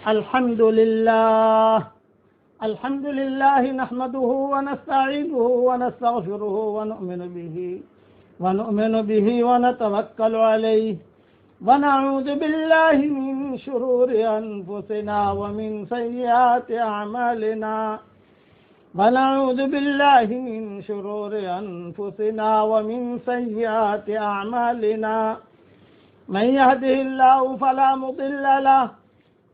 الحمد لله نحمده ونستعينه ونستغفره ونؤمن به ونتوكل عليه ونعوذ بالله من شرور أنفسنا ومن سيئات أعمالنا من يهده الله فلا مضل له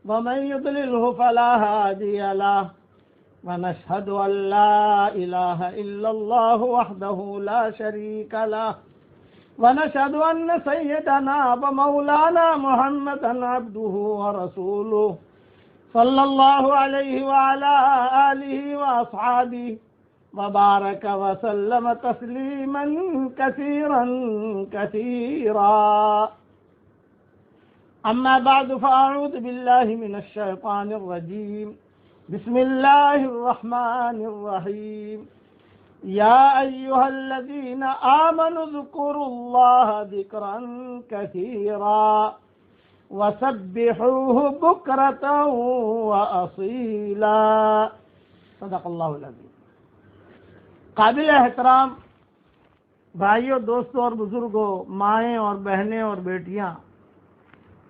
ومن يضلله فلا هادي له ونشهد أن لا إله إلا الله وحده لا شريك له ونشهد أن سيدنا ومولانا محمدا عبده ورسوله صلى الله عليه وعلى آله وأصحابه وبارك وسلم تسليما كثيرا أما بعد فأعوذ بالله من الشيطان الرجيم بسم الله الرحمن الرحيم يا أيها الذين آمنوا اذكروا الله ذكرا كثيرا وسبحوه بكرة وأصيلا صدق اللہ العظیم۔ قابل احترام بھائیوں، دوستوں اور بزرگوں، مائیں اور بہنیں اور بیٹیاں،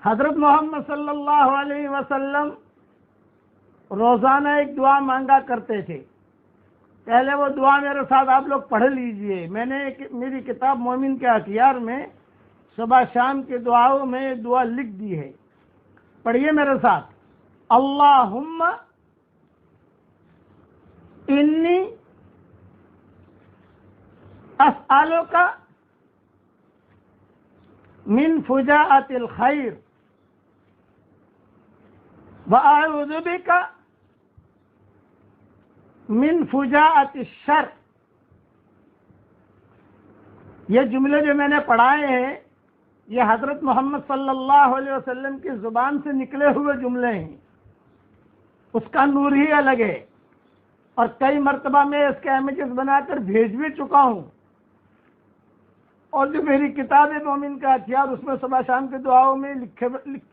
حضرت محمد صلی اللہ علیہ وسلم روزانہ ایک دعا مانگا کرتے تھے۔ پہلے وہ دعا میرے ساتھ آپ لوگ پڑھ لیجئے۔ میں نے میری کتاب مومن کے اخیار میں صبح شام کی دعاؤں میں یہ دعا لکھ دی ہے، پڑھیے میرے ساتھ۔ اللہم انی اسألک من فجاءۃ الخیر وأعوذ بک من فجاءۃ الشر۔ یہ جملے جو میں نے پڑھائے ہیں یہ حضرت محمد صلی اللہ علیہ وسلم کی زبان سے نکلے ہوئے جملے ہیں، اس کا نور ہی الگ ہے، اور کئی مرتبہ میں اس کے امیجز بنا کر بھیج بھی چکا ہوں، اور جو میری کتاب ہے مومن کا ہتھیار اس میں صبح شام کی دعاؤں میں لکھ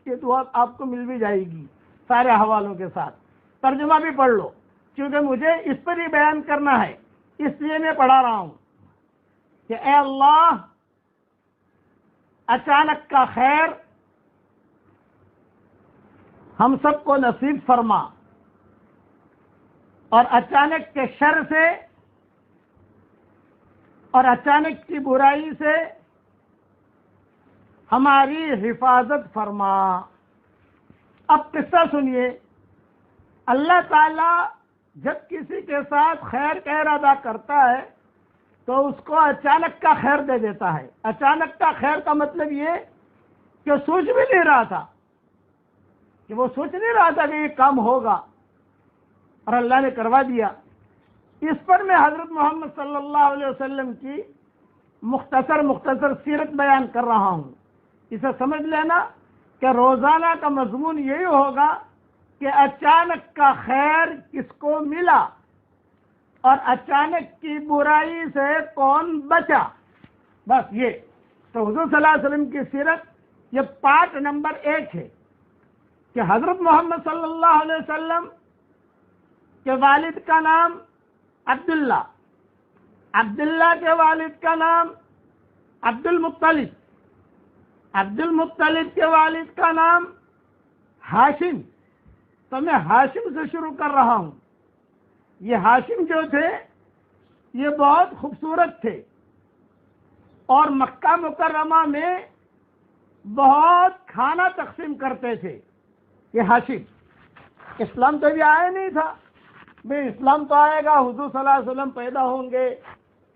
کے دعا آپ کو مل بھی جائے گی سارے حوالوں کے ساتھ۔ ترجمہ بھی پڑھ لو، کیونکہ مجھے اس پر ہی بیان کرنا ہے، اس لیے میں پڑھا رہا ہوں کہ اے اللہ، اچانک کا خیر ہم سب کو نصیب فرما، اور اچانک کے شر سے اور اچانک کی برائی سے ہماری حفاظت فرما۔ اب قصہ سنیے۔ اللہ تعالیٰ جب کسی کے ساتھ خیر کا ارادہ کرتا ہے تو اس کو اچانک کا خیر دے دیتا ہے۔ اچانک کا خیر کا مطلب یہ کہ سوچ بھی نہیں رہا تھا، کہ وہ سوچ نہیں رہا تھا کہ یہ کام ہوگا، اور اللہ نے کروا دیا۔ اس پر میں حضرت محمد صلی اللہ علیہ وسلم کی مختصر سیرت بیان کر رہا ہوں۔ اسے سمجھ لینا کہ روزانہ کا مضمون یہی ہوگا کہ اچانک کا خیر کس کو ملا اور اچانک کی برائی سے کون بچا، بس یہ تو حضور صلی اللہ علیہ وسلم کی سیرت یہ پارٹ نمبر 1 ہے کہ حضرت محمد صلی اللہ علیہ وسلم کے والد کا نام عبداللہ کے والد کا نام عبد المطلب کے والد کا نام ہاشم۔ تو میں ہاشم سے شروع کر رہا ہوں۔ یہ ہاشم جو تھے یہ بہت خوبصورت تھے، اور مکہ مکرمہ میں بہت کھانا تقسیم کرتے تھے۔ یہ ہاشم، اسلام تو ابھی آیا نہیں تھا، بھئی اسلام تو آئے گا، حضور صلی اللہ علیہ وسلم پیدا ہوں گے،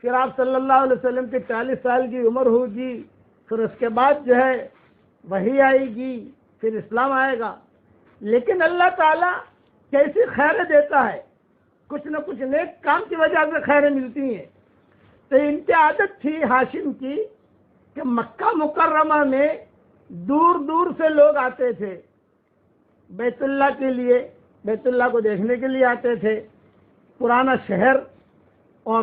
پھر آپ صلی اللہ علیہ وسلم کی 40 سال کی عمر ہوگی، پھر اس کے بعد جو ہے وحی آئے گی، پھر اسلام آئے گا۔ لیکن اللہ تعالیٰ کیسی خیریں دیتا ہے، کچھ نہ کچھ نیک کام کی وجہ سے خیریں ملتی ہیں۔ تو ان کی عادت تھی ہاشم کی کہ مکہ مکرمہ میں دور دور سے لوگ آتے تھے بیت اللہ کے لیے، بیت اللہ کو دیکھنے کے لیے آتے تھے، پرانا شہر، اور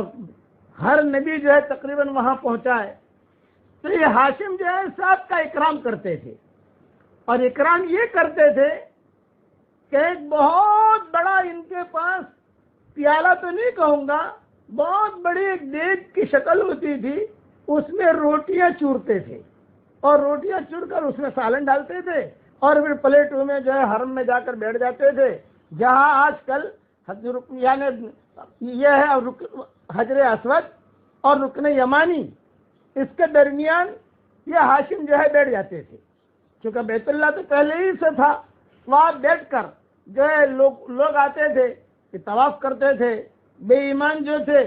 ہر نبی جو ہے تقریباً وہاں پہنچا ہے۔ تو یہ ہاشم جو ہے سب کا اکرام کرتے تھے، اور اکرام یہ کرتے تھے کہ ایک بہت بڑا ان کے پاس پیالہ تو نہیں کہوں گا، بہت بڑی ایک دیگ کی شکل ہوتی تھی، اس میں روٹیاں چورتے تھے اور روٹیاں چور کر اس میں سالن ڈالتے تھے اور پھر پلیٹوں میں جو ہے حرم میں جا کر بیٹھ جاتے تھے، جہاں آج کل یعنی یہ ہے حجر اسود اور رکن یمانی، اس کے درمیان یہ ہاشم جو ہے بیٹھ جاتے تھے، چونکہ بیت اللہ تو پہلے ہی سے تھا، وہاں بیٹھ کر جو ہے لوگ آتے تھے کہ طواف کرتے تھے، بے ایمان جو تھے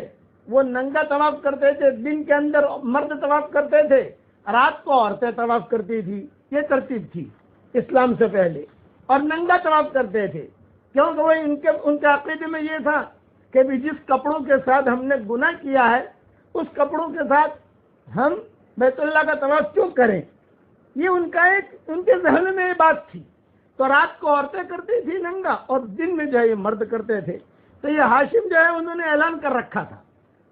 وہ ننگا طواف کرتے تھے، دن کے اندر مرد طواف کرتے تھے، رات کو عورتیں طواف کرتی تھی، یہ ترتیب تھی اسلام سے پہلے، اور ننگا طواف کرتے تھے، کیونکہ وہ ان کے عقیدے میں یہ تھا کہ بھی جس کپڑوں کے ساتھ ہم نے گناہ کیا ہے اس کپڑوں کے ساتھ ہم بیت اللہ کا طواف کیوں کریں، یہ ان کے ذہن میں یہ بات تھی، تو رات کو عورتیں کرتی تھی ننگا اور دن میں جو ہے یہ مرد کرتے تھے۔ تو یہ ہاشم جو ہے انہوں نے اعلان کر رکھا تھا،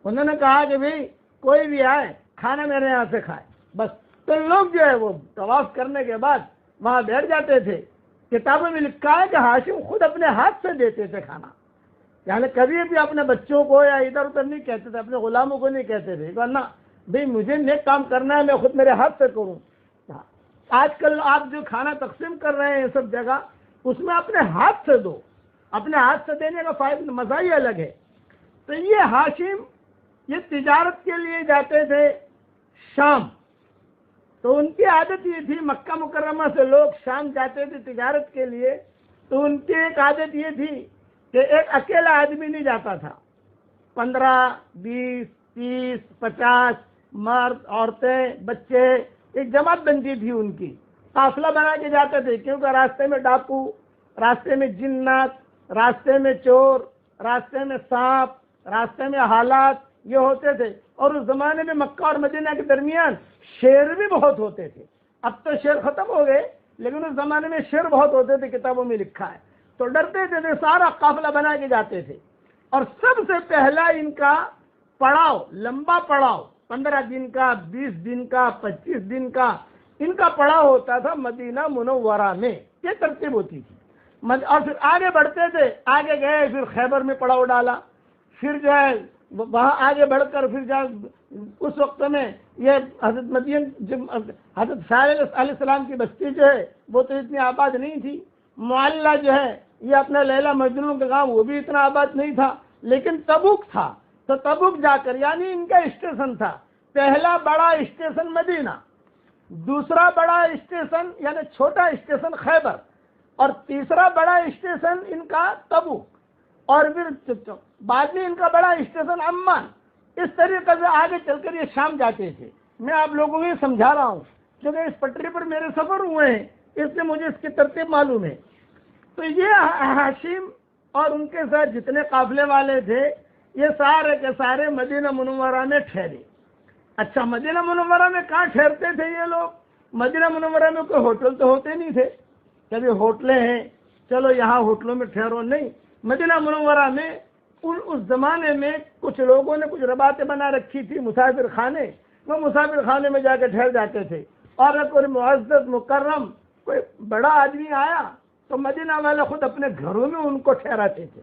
انہوں نے کہا کہ بھئی کوئی بھی آئے کھانا میرے یہاں سے کھائے بس، تو لوگ جو ہے وہ طواف کرنے کے بعد وہاں بیٹھ جاتے تھے۔ کتابوں میں لکھا ہے کہ ہاشم خود اپنے ہاتھ سے دیتے تھے کھانا، یعنی کبھی بھی اپنے بچوں کو یا ادھر ادھر نہیں کہتے تھے، اپنے غلاموں کو نہیں کہتے تھے، ورنہ بھئی مجھے نیک کام کرنا ہے میں خود میرے ہاتھ سے کروں۔ آج کل آپ جو کھانا تقسیم کر رہے ہیں سب جگہ، اس میں اپنے ہاتھ سے دو، اپنے ہاتھ سے دینے کا فائدہ مزہ ہی الگ ہے۔ تو یہ ہاشم یہ تجارت کے لیے جاتے تھے شام، تو ان کی عادت یہ تھی، مکہ مکرمہ سے لوگ شام جاتے تھے تجارت کے لیے، تو ان کی ایک عادت یہ تھی کہ ایک اکیلا آدمی نہیں جاتا تھا، 15 20 30 50 مرد عورتیں بچے، ایک جماعت بنتی تھی ان کی، قافلہ بنا کے جاتے تھے، کیونکہ راستے میں ڈاکو، راستے میں جنات، راستے میں چور، راستے میں سانپ، راستے میں حالات یہ ہوتے تھے، اور اس زمانے میں مکہ اور مدینہ کے درمیان شیر بھی بہت ہوتے تھے۔ اب تو شیر ختم ہو گئے، لیکن اس زمانے میں شیر بہت ہوتے تھے، کتابوں میں لکھا ہے، تو ڈرتے تھے، سارا قافلہ بنا کے جاتے تھے، اور سب سے پہلا ان کا پڑاؤ، لمبا پڑاؤ 15 دن کا، 20 دن کا، 25 دن کا، ان کا پڑاؤ ہوتا تھا مدینہ منورہ میں، یہ ترتیب ہوتی تھی، اور پھر آگے بڑھتے تھے، آگے گئے پھر خیبر میں پڑاؤ ڈالا، پھر جو ہے وہاں آگے بڑھ کر پھر جو اس وقت میں یہ حضرت مدین حضرت صالح علیہ السلام کی بستی جو ہے وہ تو اتنی آباد نہیں تھی، معلّہ جو ہے یہ اپنا لیلا مجنون کا کام وہ بھی اتنا آباد نہیں تھا، لیکن تبوک تھا، تو تبوک جا کر یعنی ان کا اسٹیشن تھا، پہلا بڑا اسٹیشن مدینہ، دوسرا بڑا اسٹیشن یعنی چھوٹا اسٹیشن خیبر، اور تیسرا بڑا اسٹیشن ان کا تبوک، اور پھر بعد میں ان کا بڑا اسٹیشن عمان۔ اس طریقے سے آگے چل کر یہ شام جاتے تھے۔ میں آپ لوگوں کو یہ سمجھا رہا ہوں کیونکہ اس پٹری پر میرے سفر ہوئے ہیں، اس لیے مجھے اس کی ترتیب معلوم ہے۔ تو یہ ہاشم اور ان کے ساتھ جتنے قافلے والے تھے یہ سارے کے سارے مدینہ منورہ میں ٹھہرے۔ اچھا، مدینہ منورہ میں کہاں ٹھہرتے تھے یہ لوگ؟ مدینہ منورہ میں کوئی ہوٹل تو ہوتے نہیں تھے، کبھی ہوٹلیں ہیں چلو یہاں ہوٹلوں میں ٹھہرو، نہیں، مدینہ منورہ میں اس زمانے میں کچھ لوگوں نے کچھ رباتیں بنا رکھی تھی، مسافر خانے، وہ مسافر خانے میں جا کے ٹھہر جاتے تھے، اور کوئی معزز مکرم کوئی بڑا آدمی آیا تو مدینہ والے خود اپنے گھروں میں ان کو ٹھہراتے تھے،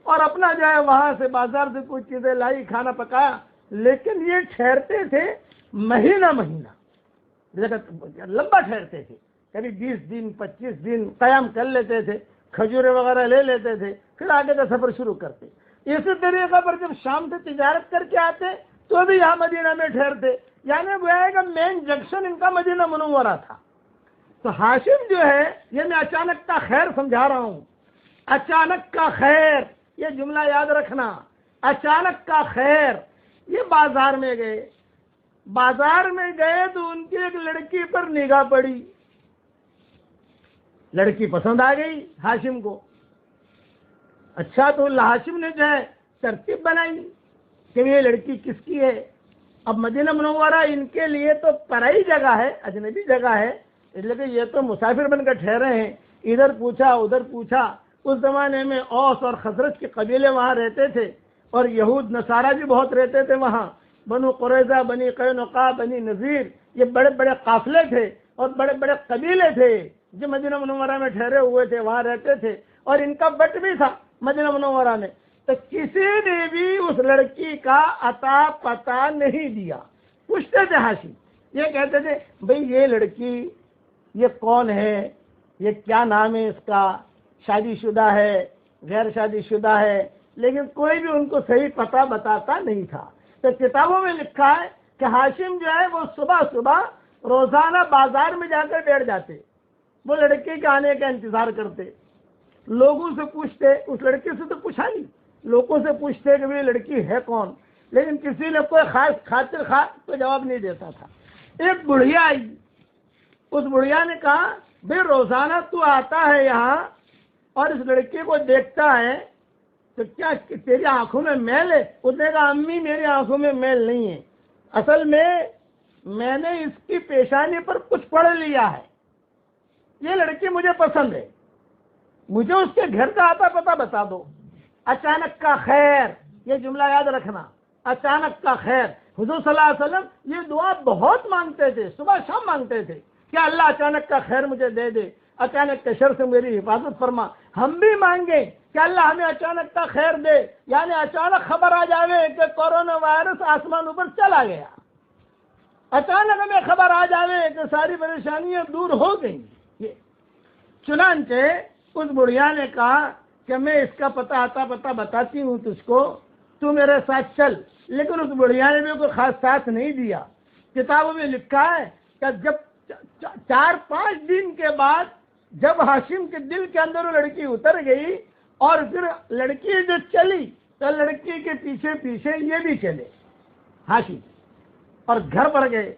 اور اپنا جو ہے وہاں سے بازار سے کچھ چیزیں لائی، کھانا پکایا، لیکن یہ ٹھہرتے تھے مہینہ لمبا ٹھہرتے تھے، کبھی 20 دن 25 دن قیام کر لیتے تھے، کھجورے وغیرہ لے لیتے تھے، پھر آگے کا سفر شروع کرتے۔ اسی طریقے پر جب شام سے تجارت کر کے آتے تو بھی یہاں مدینہ میں ٹھہرتے، یعنی وہ ہے کہ مین جنکشن ان کا مدینہ منورہ تھا۔ تو ہاشم جو ہے یہ میں اچانک کا خیر سمجھا رہا ہوں، اچانک کا خیر، یہ جملہ یاد رکھنا، اچانک کا خیر۔ یہ بازار میں گئے تو ان کی ایک لڑکی پر نگاہ پڑی، لڑکی پسند آ گئی ہاشم کو۔ اچھا، تو ہاشم نے جو ہے ترتیب بنائی کہ یہ لڑکی کس کی ہے۔ اب مدینہ منورہ ان کے لیے تو پرائی جگہ ہے، اجنبی جگہ ہے، اس لیے کہ یہ تو مسافر بن کر ٹھہرے ہیں، ادھر پوچھا ادھر پوچھا۔ اس زمانے میں اوس اور خزرج کے قبیلے وہاں رہتے تھے، اور یہود نصارہ بھی بہت رہتے تھے وہاں، بنو قریظہ، بنی قینقاع، بنی نذیر، یہ بڑے بڑے قافلے تھے اور بڑے بڑے قبیلے تھے جو مدینہ منورہ میں ٹھہرے ہوئے تھے، وہاں رہتے تھے، اور ان کا بٹ بھی تھا مدینہ منورہ میں، تو کسی نے بھی اس لڑکی کا عطا پتہ نہیں دیا۔ پوچھتے تھے ہاشم، یہ کہتے تھے بھئی یہ لڑکی یہ کون ہے، یہ کیا نام ہے اس کا، شادی شدہ ہے غیر شادی شدہ ہے، لیکن کوئی بھی ان کو صحیح پتہ بتاتا نہیں تھا۔ تو کتابوں میں لکھا ہے کہ ہاشم جو ہے وہ صبح صبح روزانہ بازار میں جا کر بیٹھ جاتے، وہ لڑکی کے آنے کا انتظار کرتے، لوگوں سے پوچھتے، اس لڑکی سے تو پوچھا نہیں، لوگوں سے پوچھتے کہ یہ لڑکی ہے کون، لیکن کسی نے کوئی خاص خاطر خواہ تو جواب نہیں دیتا تھا۔ ایک بڑھیا آئی، اس بڑھیا نے کہا بھئی روزانہ تو آتا ہے یہاں اور اس لڑکی کو دیکھتا ہے تو کیا تیری آنکھوں میں میل ہے؟ اس نے کہا امی میری آنکھوں میں میل نہیں ہے، اصل میں نے اس کی پیشانی پر کچھ پڑھ لیا ہے، یہ لڑکی مجھے پسند ہے، مجھے اس کے گھر کا آتا پتہ بتا دو۔ اچانک کا خیر، یہ جملہ یاد رکھنا، اچانک کا خیر۔ حضور صلی اللہ علیہ وسلم یہ دعا بہت مانگتے تھے، صبح شام مانگتے تھے کہ اللہ اچانک کا خیر مجھے دے دے، اچانک کے شر سے میری حفاظت فرما۔ ہم بھی مانگیں کہ اللہ ہمیں اچانک کا خیر دے، یعنی اچانک خبر آ جاوے کہ کورونا وائرس آسمانوں پر چلا گیا، اچانک ہمیں خبر آ جاوے کہ ساری پریشانیاں دور ہو گئیں۔ چنانچہ اس بڑھیا نے کہا کہ میں اس کا پتہ بتاتی ہوں تجھ کو، تو میرے ساتھ چل۔ لیکن اس بڑھیا نے بھی کوئی خاص ساتھ نہیں دیا۔ کتابوں میں لکھا ہے کہ جب 4-5 دن کے بعد جب ہاشم کے دل کے اندر وہ لڑکی اتر گئی اور پھر لڑکی جو چلی تو لڑکی کے پیچھے پیچھے یہ بھی چلے ہاشم، اور گھر پر گئے۔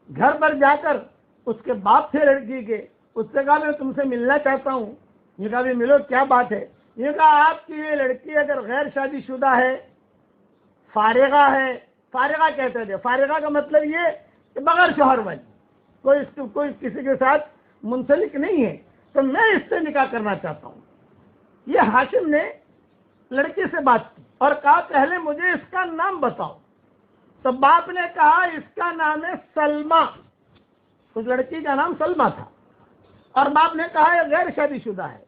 گھر پر جا کر اس کے باپ تھے لڑکی کے، اس سے کہا میں تم سے ملنا چاہتا ہوں۔ یہ کہا بھی ملو، کیا بات ہے؟ یہ کہا آپ کی یہ لڑکی اگر غیر شادی شدہ ہے، فارغہ ہے، فارغہ کہتے تھے، فارغہ کا مطلب یہ کہ بغیر شوہر والی، کوئی کسی کے ساتھ منسلک نہیں ہے، تو میں اس سے نکاح کرنا چاہتا ہوں۔ یہ ہاشم نے لڑکی سے بات کی اور کہا پہلے مجھے اس کا نام بتاؤ۔ تو باپ نے کہا اس کا نام ہے سلمہ، اس لڑکی کا نام سلمہ تھا، اور باپ نے کہا یہ غیر شادی شدہ ہے۔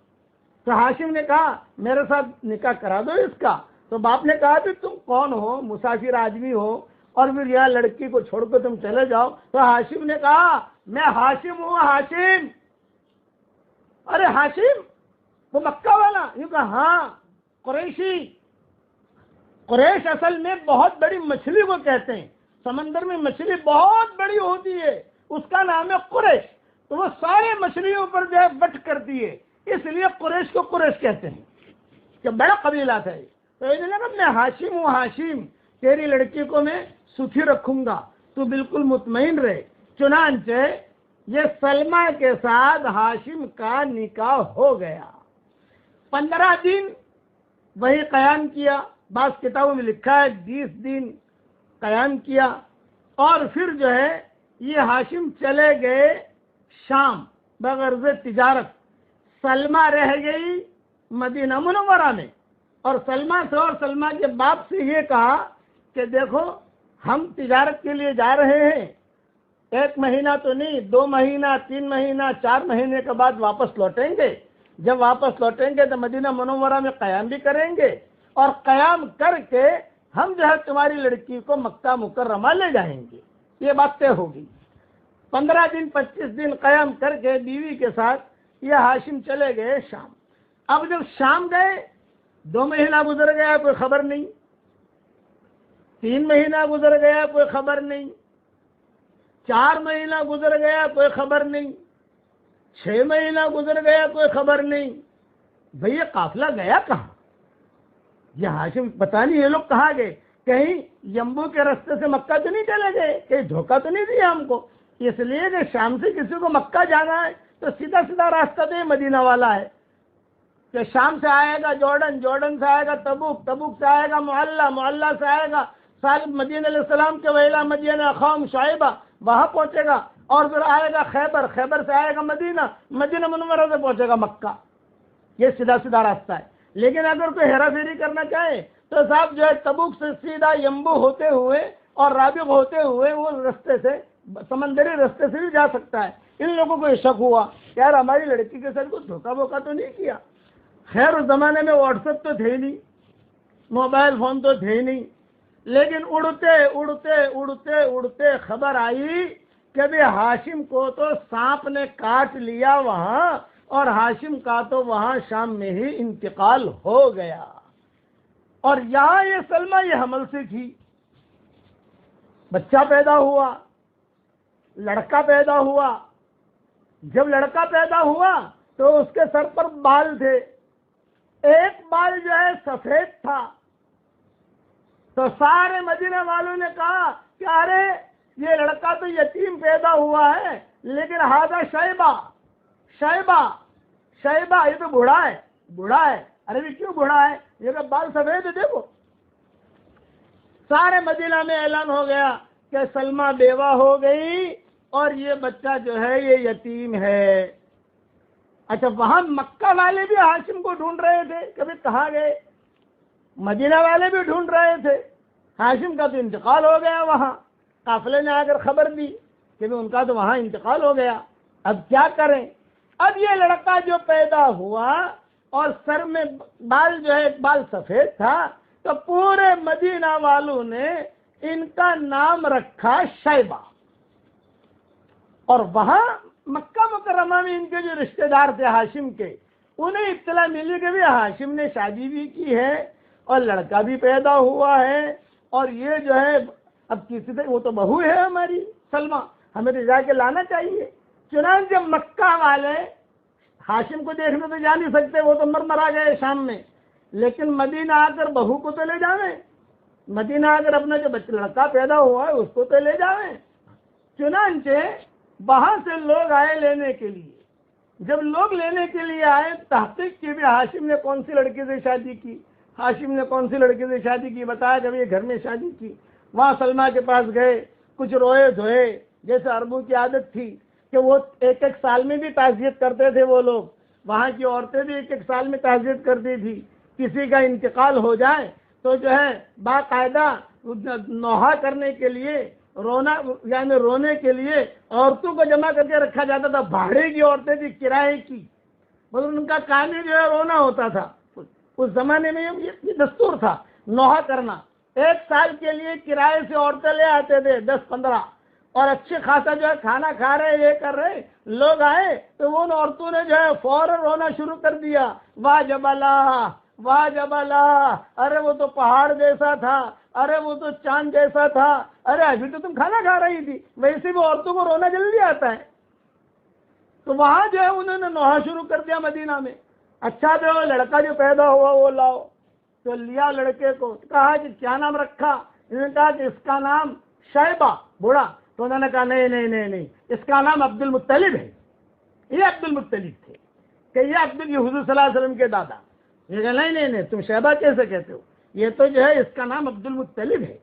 تو ہاشم نے کہا میرے ساتھ نکاح کرا دو اس کا۔ تو باپ نے کہا کہ تم کون ہو، مسافر آدمی ہو اور پھر یہاں لڑکی کو چھوڑ کر تم چلے جاؤ۔ تو ہاشم نے کہا میں ہاشم ہوں، ہاشم۔ ارے ہاشم وہ مکہ والا؟ یوں کہا ہاں، قریشی۔ قریش اصل میں بہت بڑی مچھلی کو کہتے ہیں، سمندر میں مچھلی بہت بڑی ہوتی ہے، اس کا نام ہے قریش، تو وہ سارے مچھلیوں پر جو ہے بٹ کرتی ہے، اس لیے قریش کو قریش کہتے ہیں کہ بڑا قبیلہ تھا۔ تو میں ہاشم ہوں، ہاشم، تیری لڑکی کو میں سکھی رکھوں گا، تو بالکل مطمئن رہے۔ چنانچہ یہ سلمہ کے ساتھ ہاشم کا نکاح ہو گیا۔ 15 دن وہی قیام کیا، بعض کتابوں میں لکھا ہے 20 دن قیام کیا، اور پھر جو ہے یہ ہاشم چلے گئے شام بغرض تجارت۔ سلمہ رہ گئی مدینہ منورہ میں، اور سلمہ سے اور سلمہ کے باپ سے یہ کہا کہ دیکھو ہم تجارت کے لیے جا رہے ہیں، 1 مہینہ تو نہیں، 2 مہینہ، 3 مہینہ، 4 مہینے کے بعد واپس لوٹیں گے۔ جب واپس لوٹیں گے تو مدینہ منورہ میں قیام بھی کریں گے، اور قیام کر کے ہم جو ہے تمہاری لڑکی کو مکہ مکرمہ لے جائیں گے۔ یہ بات طے ہوگی۔ 15 دن 25 دن قیام کر کے بیوی کے ساتھ یہ ہاشم چلے گئے شام۔ اب جب شام گئے 2 مہینہ گزر گیا، کوئی خبر نہیں، 3 مہینہ گزر گیا، کوئی خبر نہیں، 4 مہینہ گزر گیا، کوئی خبر نہیں، 6 مہینہ گزر گیا، کوئی خبر نہیں۔ بھئی یہ قافلہ گیا کہاں؟ یہ ہاشم پتہ نہیں یہ لوگ کہاں گئے، کہیں یمبو کے راستے سے مکہ تو نہیں چلے گئے، کہیں دھوکہ تو نہیں دیا ہم کو؟ اس لیے کہ شام سے کسی کو مکہ جانا ہے تو سیدھا سیدھا راستہ تو مدینہ والا ہے، کہ شام سے آئے گا جارڈن، جارڈن سے آئے گا تبوک، تبوک سے آئے گا معلّہ، معلّہ سے آئے گا صالح مدینہ علیہ السلام کے ویلا مدینہ اخاہم شعیبہ، وہاں پہنچے گا، اور پھر آئے گا خیبر، خیبر سے آئے گا مدینہ، مدینہ منورہ سے پہنچے گا مکہ۔ یہ سیدھا سیدھا راستہ ہے۔ لیکن اگر کوئی ہیرا پھیری کرنا چاہے تو صاحب جو ہے تبوک سے سیدھا یمبو ہوتے ہوئے اور رابغ ہوتے ہوئے وہ رستے سے، سمندری رستے سے بھی جا سکتا ہے۔ ان لوگوں کو یہ شک ہوا یار ہماری لڑکی کے ساتھ کوئی دھوکہ بوکا تو نہیں کیا۔ خیر اس زمانے میں واٹس ایپ تو تھے نہیں، موبائل فون تو تھے نہیں، لیکن اڑتے اڑتے اڑتے اڑتے خبر آئی کہ بھی ہاشم کو تو سانپ نے کاٹ لیا وہاں، اور ہاشم کا تو وہاں شام میں ہی انتقال ہو گیا، اور یہاں یہ سلمہ یہ حمل سے تھی۔ بچہ پیدا ہوا، لڑکا پیدا ہوا۔ جب لڑکا پیدا ہوا تو اس کے سر پر بال تھے، ایک بال جو ہے سفید تھا، تو سارے مدینہ والوں نے کہا کہ ارے یہ لڑکا تو یتیم پیدا ہوا ہے، لیکن ہذا شیبہ شیبہ شیبہ، یہ تو بوڑھا ہے بوڑھا ہے۔ ارے بھی کیوں بوڑھا ہے؟ یہ کہ بال سفید ہے دیکھو۔ سارے مدینہ میں اعلان ہو گیا کہ سلمہ بیوہ ہو گئی اور یہ بچہ جو ہے یہ یتیم ہے۔ اچھا، وہاں مکہ والے بھی ہاشم کو ڈھونڈ رہے تھے، کبھی کہاں گئے؟ مدینہ والے بھی ڈھونڈ رہے تھے، ہاشم کا تو انتقال ہو گیا وہاں۔ قافلے نے آ کر خبر دی کہ ان کا تو وہاں انتقال ہو گیا، اب کیا کریں؟ اب یہ لڑکا جو پیدا ہوا اور سر میں بال جو ہے ایک بال سفید تھا، تو پورے مدینہ والوں نے ان کا نام رکھا شیبہ۔ اور وہاں مکہ مکرمہ میں ان کے جو رشتہ دار تھے ہاشم کے، انہیں اطلاع ملی کہ بھی ہاشم نے شادی بھی کی ہے اور لڑکا بھی پیدا ہوا ہے، اور یہ جو ہے اب کسی سے وہ تو بہو ہے ہماری سلمہ، ہمیں تو جا کے لانا چاہیے۔ چنانچہ مکہ والے ہاشم کو دیکھنے تو جا نہیں سکتے، وہ تو مرا گئے شام میں، لیکن مدینہ آ کر بہو کو تو لے جاویں، مدینہ آ کر اپنا جو بچہ لڑکا پیدا ہوا ہے اس کو تو لے جاویں۔ چنانچہ وہاں سے لوگ آئے لینے کے لیے۔ جب لوگ لینے کے لیے آئے، تحقیق کی بھی ہاشم نے کون سی لڑکی سے شادی کی، ہاشم نے کون سی لڑکی سے شادی کی، بتایا کہ یہ گھر میں شادی کی۔ وہاں سلمہ کے پاس گئے، کچھ روئے دھوئے، جیسے عربوں کی عادت تھی کہ وہ ایک ایک سال میں بھی تعزیت کرتے تھے وہ لوگ، وہاں کی عورتیں بھی ایک ایک سال میں تعزیت کرتی تھی۔ کسی کا انتقال ہو جائے تو جو ہے باقاعدہ نوحہ کرنے کے لیے، رونا یعنی رونے کے لیے عورتوں کو جمع کر کے رکھا جاتا تھا، بھاڑے کی عورتیں تھی، کرائے کی، مطلب ان کا کام جو ہے رونا ہوتا تھا۔ اس زمانے میں یہ دستور تھا نوحہ کرنا۔ ایک سال کے لیے کرائے سے عورتیں لے آتے تھے 10-15، اور اچھے خاصا جو ہے کھانا کھا رہے یہ کر رہے، لوگ آئے تو ان عورتوں نے جو ہے فوراً رونا شروع کر دیا، واہ جبلا واہ جبلا، ارے وہ تو پہاڑ جیسا تھا، ارے وہ تو چاند جیسا تھا، ارے ابھی تو تم کھانا کھا رہی تھی۔ ویسے بھی عورتوں کو رونا جلدی آتا ہے، تو وہاں جو ہے انہوں نے نوحہ شروع کر دیا مدینہ میں۔ اچھا جو لڑکا جو پیدا ہوا وہ لاؤ، تو لیا لڑکے کو، کہا کہ کیا نام رکھا؟ انہوں نے کہا کہ اس کا نام شیبہ، بوڑھا۔ تو انہوں نے کہا نہیں نہیں نہیں نہیں، اس کا نام عبد المطلب ہے۔ یہ عبد المطلب تھے کہ یہ یہ حضور صلی اللہ علیہ وسلم کے دادا۔ یہ کہ نہیں نہیں نہیں، تم شیبہ کیسے کہتے ہو؟ یہ تو جو ہے اس کا نام عبد المطلب ہے۔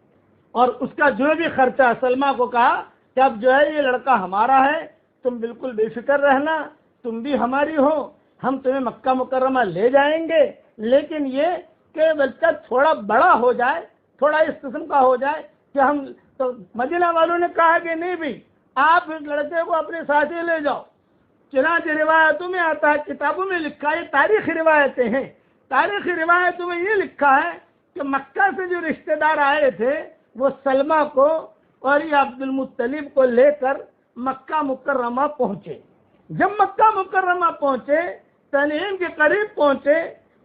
اور اس کا جو بھی خرچہ، سلمہ کو کہا کہ اب جو ہے یہ لڑکا ہمارا ہے، تم بالکل بے فکر رہنا، تم بھی ہماری ہو، ہم تمہیں مکہ مکرمہ لے جائیں گے، لیکن یہ کہ بچہ تھوڑا بڑا ہو جائے، تھوڑا اس قسم کا ہو جائے کہ ہم تو۔ مدینہ والوں نے کہا کہ نہیں بھی، آپ اس لڑکے کو اپنے ساتھ ہی لے جاؤ۔ چنانچہ روایتوں میں آتا ہے، کتابوں میں لکھا ہے، تاریخی روایتیں ہیں، تاریخی روایتوں میں یہ لکھا ہے کہ مکہ سے جو رشتہ دار آئے تھے وہ سلمہ کو اور یہ عبد المطلب کو لے کر مکہ مکرمہ پہنچے۔ جب مکہ مکرمہ پہنچے، تنعیم کے قریب پہنچے،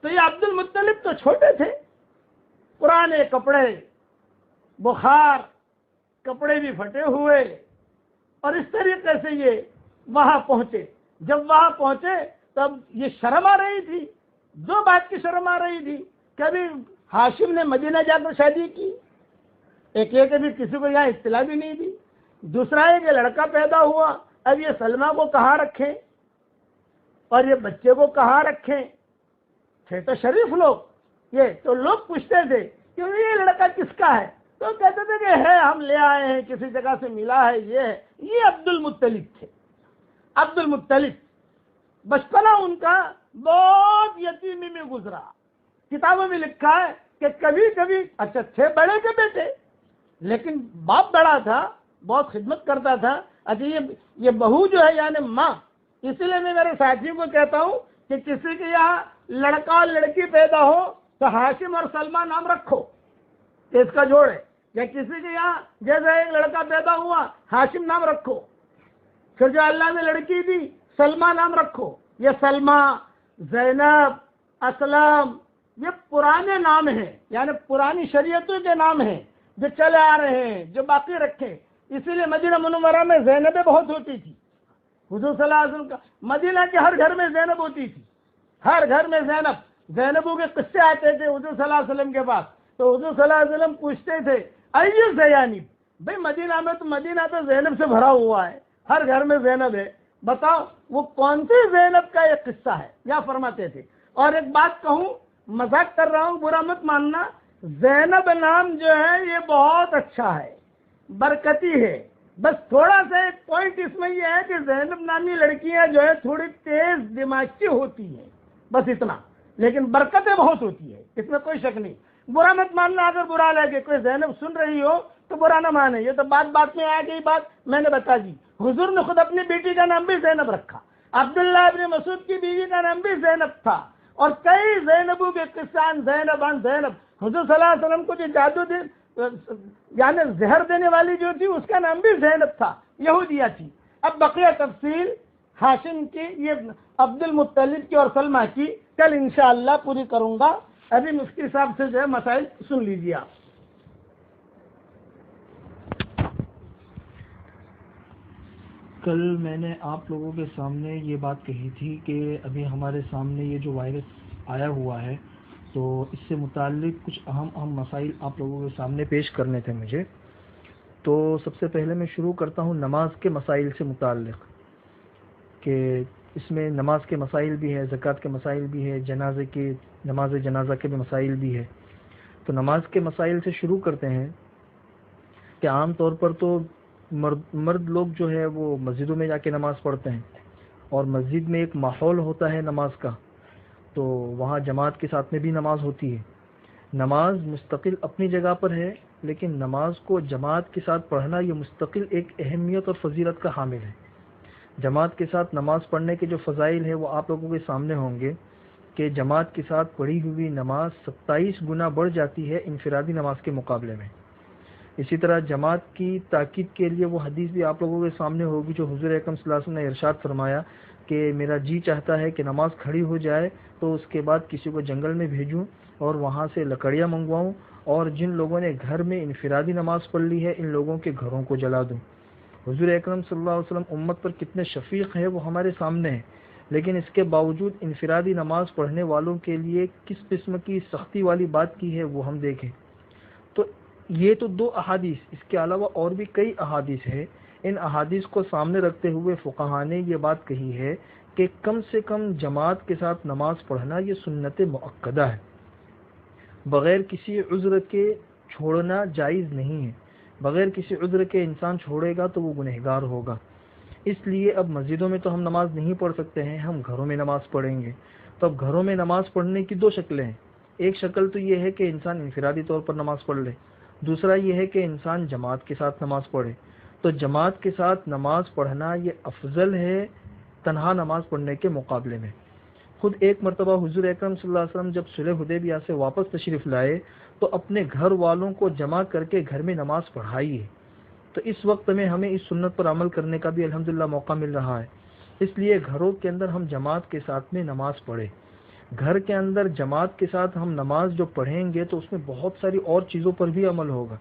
تو یہ عبد المطلب تو چھوٹے تھے، پرانے کپڑے، بخار، کپڑے بھی پھٹے ہوئے، اور اس طریقے سے یہ وہاں پہنچے۔ جب وہاں پہنچے تب یہ شرم آ رہی تھی، دو بات کی شرم آ رہی تھی، کبھی ہاشم نے مدینہ جا کر شادی کی، ایک یہ کبھی کسی کو یہاں اطلاع بھی نہیں دی، دوسرا ہے کہ لڑکا پیدا ہوا، اب یہ سلمہ کو کہاں رکھیں اور یہ بچے کو کہاں رکھیں؟ تھے تو شریف لوگ، یہ تو لوگ پوچھتے تھے کہ یہ لڑکا کس کا ہے، تو کہتے تھے کہ ہے، ہم لے آئے ہیں، کسی جگہ سے ملا ہے، یہ ہے۔ یہ عبد المطلب تھے۔ عبد المطلب بچپنا ان کا بہت یتیمی میں گزرا۔ کتابوں میں لکھا ہے کہ کبھی کبھی اچھا تھے بڑے کے بیٹے، لیکن باپ بڑا تھا، بہت خدمت کرتا تھا۔ اچھا یہ بہو جو ہے یعنی ماں، اسی لیے میں میرے ساتھیوں کو کہتا ہوں کہ کسی کے یہاں لڑکا اور لڑکی پیدا ہو تو ہاشم اور سلمہ نام رکھو، اس کا جوڑ ہے. یا کسی کے یہاں جیسے ایک لڑکا پیدا ہوا ہاشم نام رکھو، پھر جو اللہ نے لڑکی دی سلمہ نام رکھو. یہ سلمہ، زینب، اسلم یہ پرانے نام ہیں، یعنی پرانی شریعتوں کے نام ہیں جو چلے آ رہے ہیں، جو باقی رکھے. اسی لیے مدینہ منورہ میں زینبیں بہت ہوتی تھی. حضور صلی اللہ علیہ وسلم کا مدینہ کے ہر گھر میں زینب ہوتی تھی، ہر گھر میں زینبوں کے قصے آتے تھے حضور صلی اللہ علیہ وسلم کے پاس. تو حضور صلی اللہ علیہ وسلم پوچھتے تھے ایو زینب، بھائی مدینہ میں تو مدینہ تو زینب سے بھرا ہوا ہے، ہر گھر میں زینب ہے، بتاؤ وہ کون سی زینب کا یہ قصہ ہے، یا فرماتے تھے. اور ایک بات کہوں، مذاق کر رہا ہوں، برا مت ماننا، زینب نام جو ہے یہ بہت اچھا ہے، برکتی ہے. بس تھوڑا سا ایک پوائنٹ اس میں یہ ہے کہ زینب نامی لڑکیاں جو ہے تھوڑی تیز دماغ کی ہوتی ہیں، بس اتنا، لیکن برکتیں بہت ہوتی ہے، اس میں کوئی شک نہیں. برا مت ماننا، اگر برا لگے، کوئی زینب سن رہی ہو تو برا نہ مانے، یہ تو بات میں آ گئی، بات میں نے بتا دی. حضور نے خود اپنی بیٹی کا نام بھی زینب رکھا، عبداللہ ابن مسعود کی بیوی کا نام بھی زینب تھا، اور کئی زینبوں کے قصان زینب عن زینب. حضور صلی اللہ علیہ وسلم کو جو جادو دے یعنی زہر دینے والی جو تھی اس کا نام بھی زینب تھا، یہودیہ تھی. اب بقیہ تفصیل ہاشم کی، یہ عبد المطلب کی اور سلمہ کی کل انشاءاللہ پوری کروں گا. ابھی مفتی صاحب سے جو ہے مسائل سن لیجیے آپ. کل میں نے آپ لوگوں کے سامنے یہ بات کہی تھی کہ ابھی ہمارے سامنے یہ جو وائرس آیا ہوا ہے تو اس سے متعلق کچھ اہم مسائل آپ لوگوں کے سامنے پیش کرنے تھے مجھے. تو سب سے پہلے میں شروع کرتا ہوں نماز کے مسائل سے متعلق، کہ اس میں نماز کے مسائل بھی ہے، زکوٰۃ کے مسائل بھی ہے، نماز جنازہ کے بھی مسائل بھی ہے. تو نماز کے مسائل سے شروع کرتے ہیں کہ عام طور پر تو مرد لوگ جو ہے وہ مسجدوں میں جا کے نماز پڑھتے ہیں، اور مسجد میں ایک ماحول ہوتا ہے نماز کا، تو وہاں جماعت کے ساتھ میں بھی نماز ہوتی ہے. نماز مستقل اپنی جگہ پر ہے، لیکن نماز کو جماعت کے ساتھ پڑھنا یہ مستقل ایک اہمیت اور فضیلت کا حامل ہے. جماعت کے ساتھ نماز پڑھنے کے جو فضائل ہیں وہ آپ لوگوں کے سامنے ہوں گے کہ جماعت کے ساتھ پڑھی ہوئی نماز 27 گنا بڑھ جاتی ہے انفرادی نماز کے مقابلے میں. اسی طرح جماعت کی تاکید کے لیے وہ حدیث بھی آپ لوگوں کے سامنے ہوگی جو حضور اکرم صلی اللہ علیہ وسلم نے ارشاد فرمایا کہ میرا جی چاہتا ہے کہ نماز کھڑی ہو جائے تو اس کے بعد کسی کو جنگل میں بھیجوں اور وہاں سے لکڑیاں منگواؤں، اور جن لوگوں نے گھر میں انفرادی نماز پڑھ لی ہے ان لوگوں کے گھروں کو جلا دوں. حضور اکرم صلی اللہ علیہ وسلم امت پر کتنے شفیق ہیں وہ ہمارے سامنے ہیں، لیکن اس کے باوجود انفرادی نماز پڑھنے والوں کے لیے کس قسم کی سختی والی بات کی ہے وہ ہم دیکھیں. تو یہ تو 2 احادیث، اس کے علاوہ اور بھی کئی احادیث ہیں. ان احادیث کو سامنے رکھتے ہوئے فقہاء نے یہ بات کہی ہے کہ کم سے کم جماعت کے ساتھ نماز پڑھنا یہ سنت مؤکدہ ہے، بغیر کسی عذر کے چھوڑنا جائز نہیں ہے. بغیر کسی عذر کے انسان چھوڑے گا تو وہ گنہگار ہوگا. اس لیے اب مسجدوں میں تو ہم نماز نہیں پڑھ سکتے ہیں، ہم گھروں میں نماز پڑھیں گے. تو اب گھروں میں نماز پڑھنے کی 2 شکلیں ہیں. ایک شکل تو یہ ہے کہ انسان انفرادی طور پر نماز پڑھ لے، دوسرا یہ ہے کہ انسان جماعت کے ساتھ نماز پڑھے. تو جماعت کے ساتھ نماز پڑھنا یہ افضل ہے تنہا نماز پڑھنے کے مقابلے میں. خود ایک مرتبہ حضور اکرم صلی اللہ علیہ وسلم جب صلح حدیبیہ سے واپس تشریف لائے تو اپنے گھر والوں کو جمع کر کے گھر میں نماز پڑھائی ہے. تو اس وقت میں ہمیں اس سنت پر عمل کرنے کا بھی الحمدللہ موقع مل رہا ہے. اس لیے گھروں کے اندر ہم جماعت کے ساتھ میں نماز پڑھیں. گھر کے اندر جماعت کے ساتھ ہم نماز جو پڑھیں گے تو اس میں بہت ساری اور چیزوں پر بھی عمل ہوگا.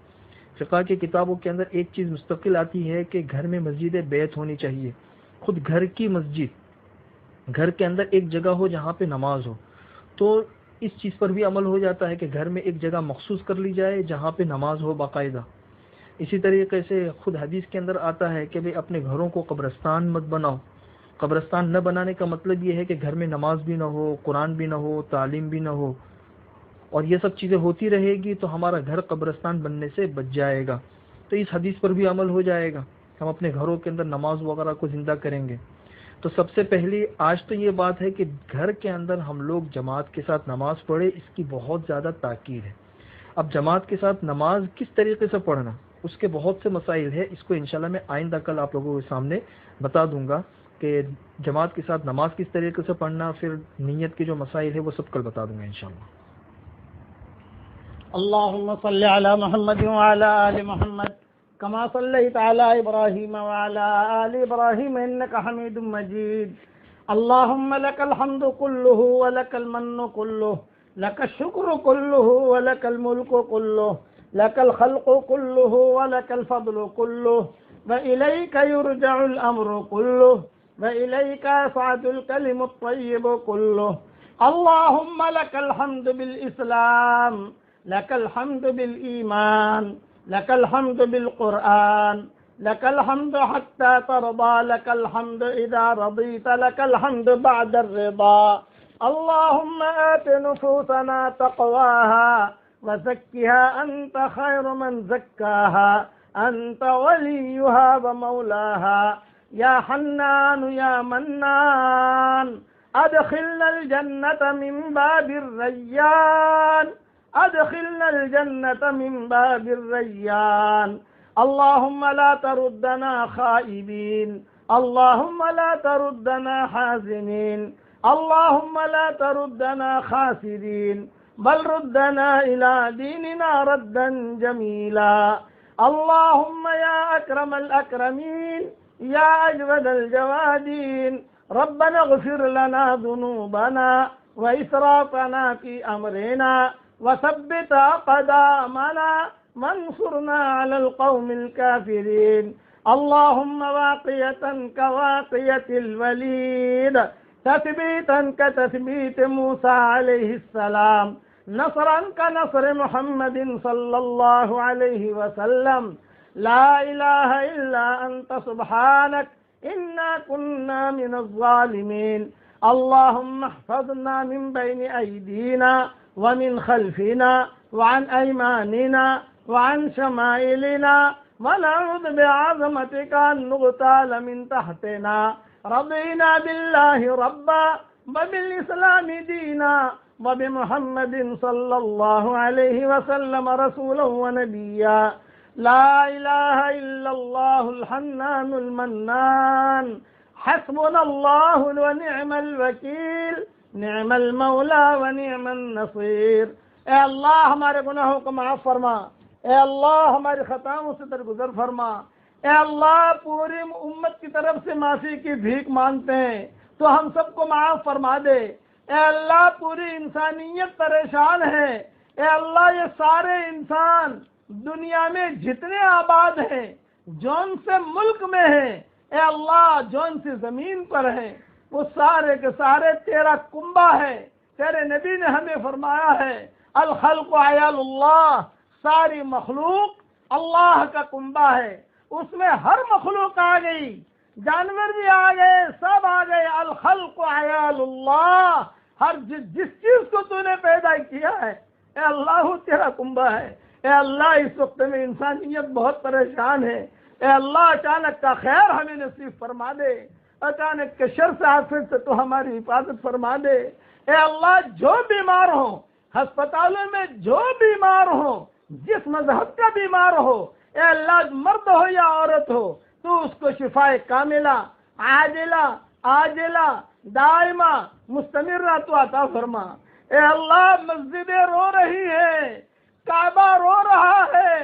فقہ کی کتابوں کے اندر ایک چیز مستقل آتی ہے کہ گھر میں مسجد بیت ہونی چاہیے. خود گھر کی مسجد، گھر کے اندر ایک جگہ ہو جہاں پہ نماز ہو. تو اس چیز پر بھی عمل ہو جاتا ہے کہ گھر میں ایک جگہ مخصوص کر لی جائے جہاں پہ نماز ہو باقاعدہ. اسی طریقے سے خود حدیث کے اندر آتا ہے کہ بھئی اپنے گھروں کو قبرستان مت بناؤ. قبرستان نہ بنانے کا مطلب یہ ہے کہ گھر میں نماز بھی نہ ہو، قرآن بھی نہ ہو، تعلیم بھی نہ ہو، اور یہ سب چیزیں ہوتی رہے گی تو ہمارا گھر قبرستان بننے سے بچ جائے گا. تو اس حدیث پر بھی عمل ہو جائے گا، ہم اپنے گھروں کے اندر نماز وغیرہ کو زندہ کریں گے. تو سب سے پہلی آج تو یہ بات ہے کہ گھر کے اندر ہم لوگ جماعت کے ساتھ نماز پڑھے، اس کی بہت زیادہ تاکید ہے. اب جماعت کے ساتھ نماز کس طریقے سے پڑھنا، اس کے بہت سے مسائل ہیں. اس کو انشاءاللہ میں آئندہ کل آپ لوگوں کے سامنے بتا دوں گا کہ جماعت کے ساتھ نماز کس طریقے سے پڑھنا، پھر نیت کے جو مسائل ہے وہ سب کل بتا دوں گا انشاءاللہ۔ اللهم صل على محمد وعلى آل محمد كما صليت على إبراهيم وعلى آل إبراهيم إنك حميد مجيد. اللهم لك الحمد كله ولك المن كله، لك الشكر كله ولك الملك كله، لك الخلق كله ولك الفضل كله، وإليك يرجع الأمر كله، وإليك يصعد الكلم الطيب كله. اللهم لك الحمد بالإسلام، لك الحمد بالإيمان، لك الحمد بالقرآن، لك الحمد حتى ترضى، لك الحمد إذا رضيت، لك الحمد بعد الرضا. اللهم آت نفوسنا تقواها وزكها أنت خير من زكاها، أنت وليها ومولاها. يا حنان يا منان أدخلنا الجنة من باب الريان، أدخلنا الجنة من باب الريان. اللهم لا تردنا خائبين، اللهم لا تردنا حازنين، اللهم لا تردنا خاسرين، بل ردنا إلى ديننا ردا جميلا. اللهم يا أكرم الأكرمين، يا أجود الجوادين، ربنا اغفر لنا ذنوبنا وإسرافنا في أمرنا وثبت أقدامنا وانصرنا على القوم الكافرين. اللهم واقية كواقية الوليد، تثبيتا كتثبيت موسى عليه السلام، نصرا كنصر محمد صلى الله عليه وسلم. لا إله إلا أنت سبحانك إنا كنا من الظالمين. اللهم احفظنا من بين أيدينا ومن خلفنا وعن أيماننا وعن شمائلنا، ونعوذ بعظمتك أن نغتال من تحتنا. رضينا بالله ربا وبالإسلام دينا وبمحمد صلى الله عليه وسلم رسولا ونبيا. لا إله إلا الله الحنان المنان، حسبنا الله ونعم الوکیل، نعم المولا ونعم النصیر. اے اللہ ہمارے گناہوں کو معاف فرما، اے اللہ ہماری خطاؤں سے درگزر فرما. اے اللہ پوری امت کی طرف سے معافی کی بھیک مانگتے ہیں تو ہم سب کو معاف فرما دے. اے اللہ پوری انسانیت پریشان ہے. اے اللہ یہ سارے انسان دنیا میں جتنے آباد ہیں، جون سے ملک میں ہیں، اے اللہ جون سی زمین پر ہیں، وہ سارے کے سارے تیرا کنبہ ہے. تیرے نبی نے ہمیں فرمایا ہے الخلق عیال اللہ، ساری مخلوق اللہ کا کنبہ ہے. اس میں ہر مخلوق آ گئی، جانور بھی آ گئے، سب آ گئے. الخلق عیال اللہ، ہر جس چیز کو تو نے پیدا کیا ہے اے اللہ تیرا کنبہ ہے. اے اللہ اس وقت میں انسانیت بہت پریشان ہے. اے اللہ اچانک کا خیر ہمیں نصیب فرما دے، اچانک کے شر سے آفت سے تو ہماری حفاظت فرما دے. اے اللہ جو بیمار ہو، ہسپتالوں میں جو بیمار ہو، جس مذہب کا بیمار ہو، اے اللہ مرد ہو یا عورت ہو، تو اس کو شفائے کاملہ عاجلہ عاجلہ دائمہ مستمرہ تو عطا فرما. اے اللہ مسجدیں رو رہی ہیں، کعبہ رو رہا ہے،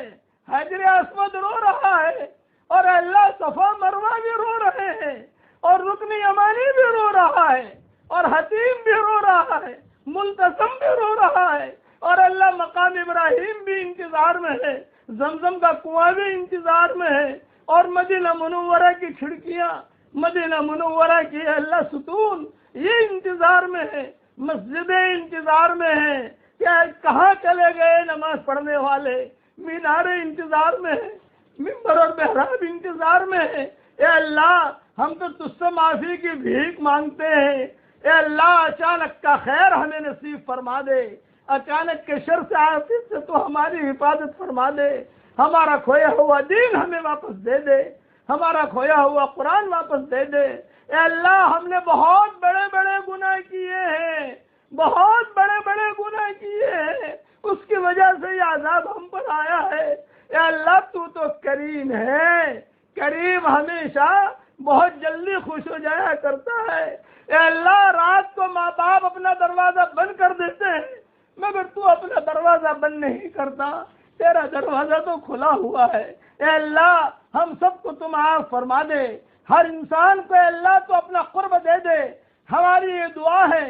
حجر اسود رو رہا ہے، اور اللہ صفا مروہ بھی رو رہے ہیں، اور رکن یمانی بھی رو رہا ہے، اور حتیم بھی رو رہا ہے، ملتزم بھی رو رہا ہے، اور اللہ مقام ابراہیم بھی انتظار میں ہے، زمزم کا کنواں بھی انتظار میں ہے، اور مدینہ منورہ کی کھڑکیاں، مدینہ منورہ کی اللہ ستون یہ انتظار میں ہے، مسجدیں انتظار میں ہیں. کیا کہاں چلے گئے نماز پڑھنے والے؟ مینارے انتظار میں ہیں، ممبر اور محراب انتظار میں ہیں. اے اللہ ہم تو تجھ سے معافی کی بھیک مانگتے ہیں. اے اللہ اچانک کا خیر ہمیں نصیب فرما دے، اچانک کے شر سے آفت سے تو ہماری حفاظت فرما دے. ہمارا کھویا ہوا دین ہمیں واپس دے دے، ہمارا کھویا ہوا قرآن واپس دے دے. اے اللہ ہم نے بہت بڑے بڑے گناہ کیے ہیں، بہت بڑے بڑے گناہ کیے ہیں، اس کی وجہ سے یہ عذاب ہم پر آیا ہے. اے اللہ تو کریم ہے، کریم ہمیشہ بہت جلدی خوش ہو جایا کرتا ہے۔ اے اللہ رات کو ماں باپ اپنا دروازہ بند کر دیتے ہیں مگر تو اپنا دروازہ بند نہیں کرتا، تیرا دروازہ تو کھلا ہوا ہے۔ اے اللہ ہم سب کو تم معاف فرما دے، ہر انسان کو اے اللہ تو اپنا قرب دے دے۔ ہماری یہ دعا ہے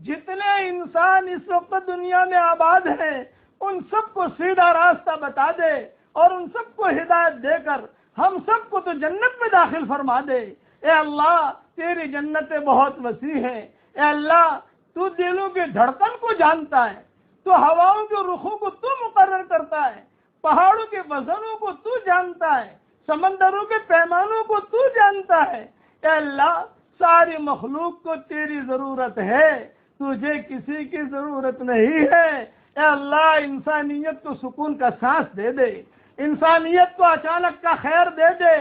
جتنے انسان اس وقت دنیا میں آباد ہیں ان سب کو سیدھا راستہ بتا دے اور ان سب کو ہدایت دے کر ہم سب کو تو جنت میں داخل فرما دے۔ اے اللہ تیری جنتیں بہت وسیع ہیں۔ اے اللہ تو دلوں کے دھڑکن کو جانتا ہے، تو ہواؤں کے رخوں کو تو مقرر کرتا ہے، پہاڑوں کے وزنوں کو تو جانتا ہے، سمندروں کے پیمانوں کو تو جانتا ہے۔ اے اللہ ساری مخلوق کو تیری ضرورت ہے، تجھے کسی کی ضرورت نہیں ہے۔ اے اللہ انسانیت کو سکون کا سانس دے دے، انسانیت کو اچانک کا خیر دے دے،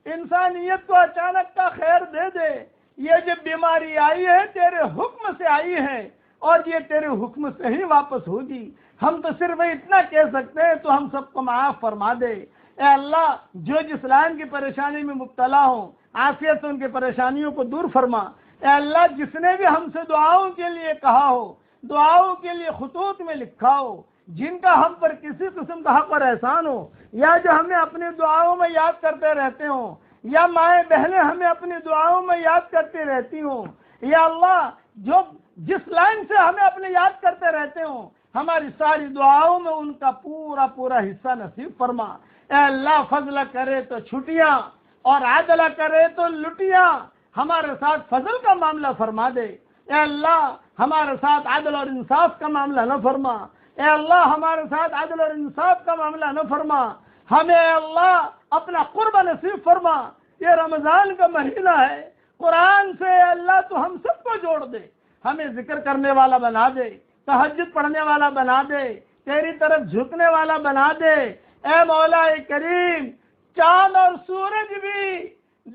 انسانیت کو اچانک کا خیر دے دے۔ یہ جو بیماری آئی ہے تیرے حکم سے آئی ہے اور یہ تیرے حکم سے ہی واپس ہوگی۔ ہم تو صرف اتنا کہہ سکتے ہیں تو ہم سب کو معاف فرما دے۔ اے اللہ جو جس لائن کی پریشانی میں مبتلا ہوں عافیت سے ان کی پریشانیوں کو دور فرما۔ اے اللہ جس نے بھی ہم سے دعاؤں کے لیے کہا ہو، دعاؤں کے لیے خطوط میں لکھا ہو، جن کا ہم پر کسی قسم کا حق اور احسان ہو، یا جو ہمیں اپنی دعاؤں میں یاد کرتے رہتے ہوں، یا مائیں بہنیں ہمیں اپنی دعاؤں میں یاد کرتے رہتی ہوں، یا اللہ جو جس لائن سے ہمیں اپنے یاد کرتے رہتے ہوں، ہماری ساری دعاؤں میں ان کا پورا پورا حصہ نصیب فرما۔ اے اللہ فضل کرے تو چھٹیاں اور عدل کرے تو لٹیاں، ہمارے ساتھ فضل کا معاملہ فرما دے۔ اے اللہ ہمارے ساتھ عدل اور انصاف کا معاملہ نہ فرما۔ اے اللہ ہمارے ساتھ عدل اور انصاف کا معاملہ نہ فرما، ہمیں اے اللہ اپنا قرب نصیب فرما۔ یہ رمضان کا مہینہ ہے، قرآن سے اے اللہ تو ہم سب کو جوڑ دے، ہمیں ذکر کرنے والا بنا دے، تہجد پڑھنے والا بنا دے، تیری طرف جھکنے والا بنا دے۔ اے مولا کریم چاند اور سورج بھی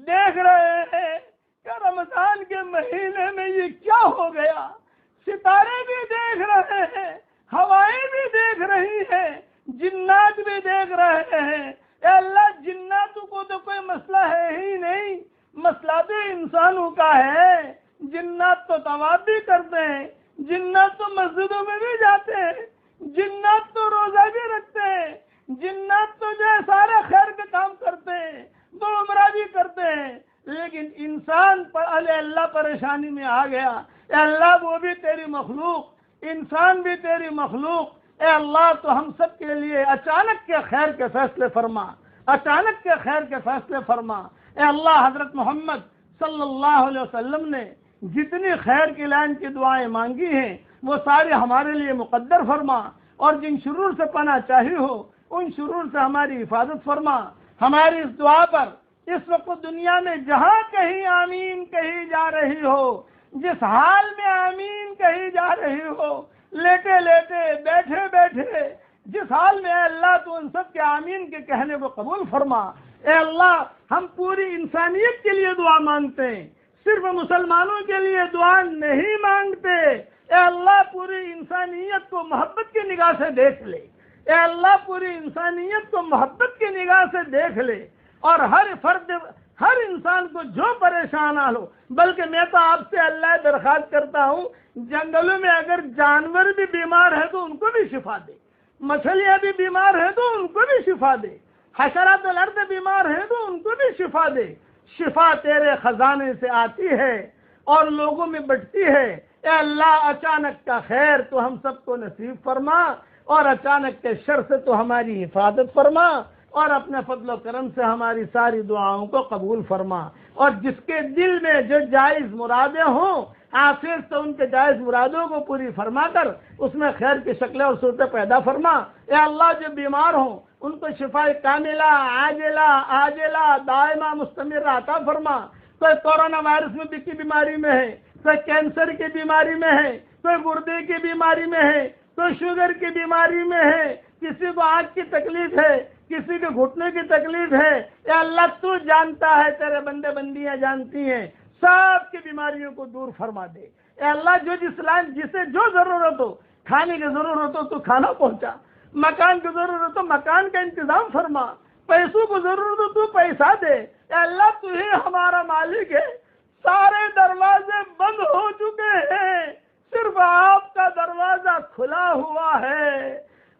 دیکھ رہے ہیں کہ رمضان کے مہینے میں یہ کیا ہو گیا، ستارے بھی دیکھ رہے ہیں، ہوائیں بھی دیکھ رہی ہیں، جنات بھی دیکھ رہے ہیں۔ اے اللہ جناتوں کو تو کوئی مسئلہ ہے ہی نہیں، مسئلہ تو انسانوں کا ہے۔ جنات تو طواف بھی کرتے ہیں، جنات تو مسجدوں میں بھی جاتے ہیں، جنات تو روزہ بھی رکھتے ہیں، جنات تو جو ہے سارے خیر کے کام کرتے ہیں، تو عمرہ بھی کرتے ہیں، لیکن انسان پر اللہ پریشانی میں آ گیا۔ اے اللہ وہ بھی تیری مخلوق، انسان بھی تیری مخلوق۔ اے اللہ تو ہم سب کے لیے اچانک کے خیر کے فیصلے فرما، اچانک کے خیر کے فیصلے فرما۔ اے اللہ حضرت محمد صلی اللہ علیہ وسلم نے جتنی خیر کی لائن کی دعائیں مانگی ہیں وہ سارے ہمارے لیے مقدر فرما، اور جن شرور سے پناہ چاہی ہو ان شرور سے ہماری حفاظت فرما۔ ہماری اس دعا پر اس وقت دنیا میں جہاں کہیں آمین کہی جا رہی ہو، جس حال میں آمین کہی جا رہی ہو، لیٹے لیٹے بیٹھے بیٹھے جس حال میں اے اللہ تو ان سب کے آمین کے کہنے کو قبول فرما۔ اے اللہ ہم پوری انسانیت کے لیے دعا مانگتے ہیں، صرف مسلمانوں کے لیے دعا نہیں مانگتے۔ اے اللہ پوری انسانیت کو محبت کی نگاہ سے دیکھ لے، اے اللہ پوری انسانیت کو محبت کی نگاہ سے دیکھ لے، اور ہر فرد ہر انسان کو جو پریشان ہو، بلکہ میں تو آپ سے اللہ درخواست کرتا ہوں جنگلوں میں اگر جانور بھی بیمار ہے تو ان کو بھی شفا دے، مچھلیاں بھی بیمار ہیں تو ان کو بھی شفا دے، حشرات الارض بیمار ہیں تو ان کو بھی شفا دے۔ شفا تیرے خزانے سے آتی ہے اور لوگوں میں بٹتی ہے۔ اے اللہ اچانک کا خیر تو ہم سب کو نصیب فرما، اور اچانک کے شر سے تو ہماری حفاظت فرما، اور اپنے فضل و کرم سے ہماری ساری دعاؤں کو قبول فرما۔ اور جس کے دل میں جو جائز مرادیں ہوں آخر سے ان کے جائز مرادوں کو پوری فرما کر اس میں خیر کی شکلیں اور صورتیں پیدا فرما۔ اے اللہ جو بیمار ہوں ان کو شفا کاملہ عاجلہ عاجلہ دائمہ مستمر عطا فرما۔ کوئی کورونا وائرس میں کی بیماری میں ہے، کوئی کینسر کی بیماری میں ہے، کوئی گردے کی بیماری میں ہے، کوئی شوگر کی بیماری میں ہے، کسی کو آنکھ کی تکلیف ہے، کسی کے گھٹنے کی تکلیف ہے۔ اے اللہ تو جانتا ہے، تیرے بندے بندیاں جانتی ہیں، سب کی بیماریوں کو دور فرما دے۔ اے اللہ جو جسے جو ضرورت ہو، کھانے کی ضرورت ہو تو کھانا پہنچا، مکان کی ضرورت ہو مکان کا انتظام فرما، پیسوں کو ضرورت ہو تو پیسہ دے۔ کہ اللہ تو ہی ہمارا مالک ہے، سارے دروازے بند ہو چکے ہیں، صرف آپ کا دروازہ کھلا ہوا ہے۔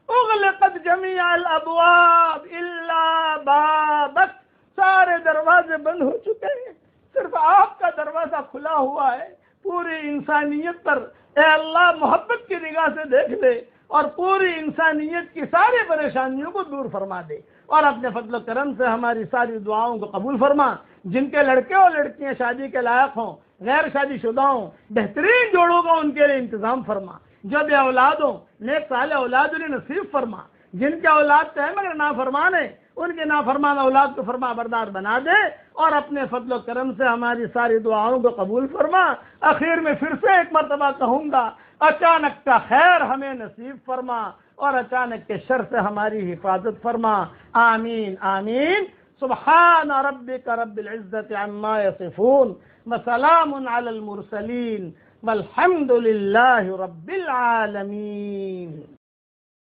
اغلقت جمیع الابواب الا بابک، سارے دروازے بند ہو چکے ہیں، صرف آپ کا دروازہ کھلا ہوا ہے۔ پوری انسانیت پر اے اللہ محبت کی نگاہ سے دیکھ لے اور پوری انسانیت کی ساری پریشانیوں کو دور فرما دے، اور اپنے فضل و کرم سے ہماری ساری دعاؤں کو قبول فرما۔ جن کے لڑکے اور لڑکیاں شادی کے لائق ہوں، غیر شادی شدہ ہوں، بہترین جوڑوں کا ان کے لیے انتظام فرما۔ جو بے اولاد ہوں، نیک صالح اولاد انہیں نصیب فرما۔ جن کے اولاد ہے مگر نافرمان ہے، ان کے نافرمان اولاد کو فرما بردار بنا دے، اور اپنے فضل و کرم سے ہماری ساری دعاؤں کو قبول فرما۔ اخیر میں پھر سے ایک مرتبہ کہوں گا، اچانک کا خیر ہمیں نصیب فرما اور اچانک کے شر سے ہماری حفاظت فرما۔ آمین آمین۔ سبحان ربک رب العزت عما یصفون وسلام علی المرسلین والحمد للہ رب العالمین۔